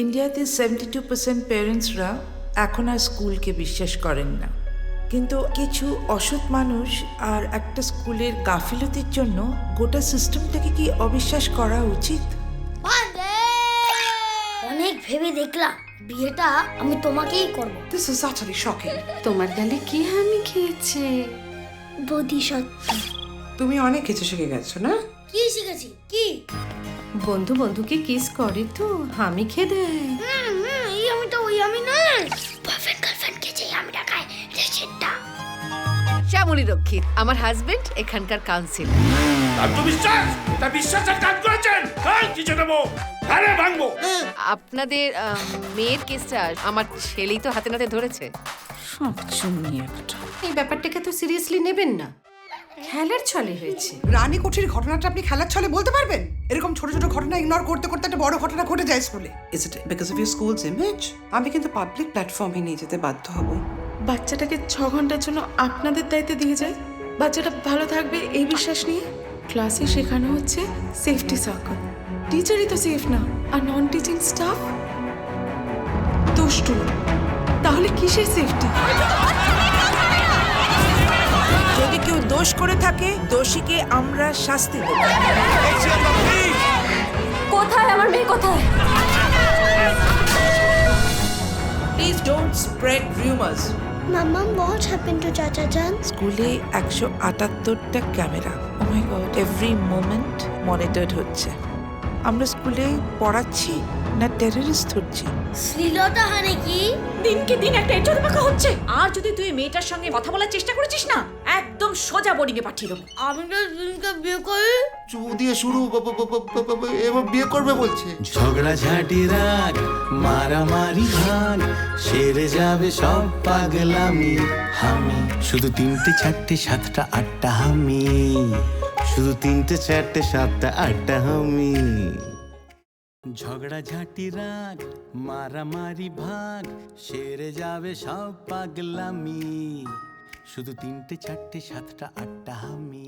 ইন্ডিয়াতে 72% প্যারেন্টসরা এখন আর স্কুলকে বিশ্বাস করেন না, কিন্তু কিছু অসৎ মানুষ আর একটা স্কুলের গাফিলতির জন্য গোটা সিস্টেমটাকে কি অবিশ্বাস করা উচিত? অনেক ভেবে দেখলাম বিয়েটা আমি তোমাকেই করব। This is utterly shocking. তোমার গালে কি আমি খেয়েছে? বৌদি সত্যি। তুমি অনেক কিছু শিখে গেছো না? কি শিখেছি? কি? বন্ধু বন্ধুকে কিস করে তো আমি খেয়ে দেয়। এই আমি তো ওই আমি নয়। বয়ফ্রেন্ড গার্লফ্রেন্ডকে যে আমি দেখাই এটা সেটা। শ্যামলী রক্ষিত আমার হাজবেন্ড, এখানকার কাউন্সিলর। এটা বিশ্বাসের কাজ করেছেন। কিছু দেবো, আরে ভাঙবো। আপনাদের মেয়ের কেসটা আমার ছেলেই তো হাতে নাতে ধরেছে। সব চুমনি একটা। এই ব্যাপারটাকে তো সিরিয়াসলি নেবেন না, খেলার ছলে হয়েছে। রানী কোঠির ঘটনাটা আপনি খেলার ছলে বলতে পারবেন? এরকম ছোট ছোট ঘটনা ইগনোর করতে করতে একটা বড় ঘটনা ঘটে যায় স্কুলে। Is it because of your schools image? আমি কিন্তু পাবলিক প্ল্যাটফর্মে নিয়ে যেতে বাধ্য হব। বাচ্চাটাকে 6 ঘন্টার জন্য আপনাদের দায়িত্বে দিয়ে যায়, বাচ্চাটা ভালো থাকবে এই বিশ্বাস নিয়ে। ক্লাসে শেখানো হচ্ছে সেফটি সার্কেল, টিচারই তো সেফ না, আর নন টিচিং স্টাফ দুষ্টু, তাহলে কিসের সেফটি? যদি কেউ দোষ করে থাকে, দোষীকে আমরা শাস্তি দেব। কোথায় আমার মেয়ে, কোথায়? Please don't spread rumours. Mamma, what happened to চাচা জান? স্কুলে 178টা camera, oh my god, every moment monitored হচ্ছে। আমরা স্কুলে পড়াচ্ছি না টেররিস্ট হচ্ছি? শ্লীলতা হানে কি? দিনকে দিন একটা এঁচড় পাকা হচ্ছে। আর যদি তুই মেয়েটার সঙ্গে কথা বলার চেষ্টা করেছিস না, একদম সোজা বোর্ডিংয়ে পাঠিয়ে দেবো। আমি তো দিনকে বিয়ে করি। চু দিয়ে শুরু এবার বিয়ে করবে বলছে। ঝগড়া ঝাঁটি রাগ মারামারি ভাগ সেরে যাবে সব পাগলামি। আমি শুধু 3টে 4টে 7টা 8টা আমি, শুধু 3টে 4টে 7টা 8টা আমি। ঝগড়া ঝাঁটি রাগ মারামারি ভাগ সেরে যাবে সব পাগলামি, শুধু 3টে 4টে 7টা 8টা আমি।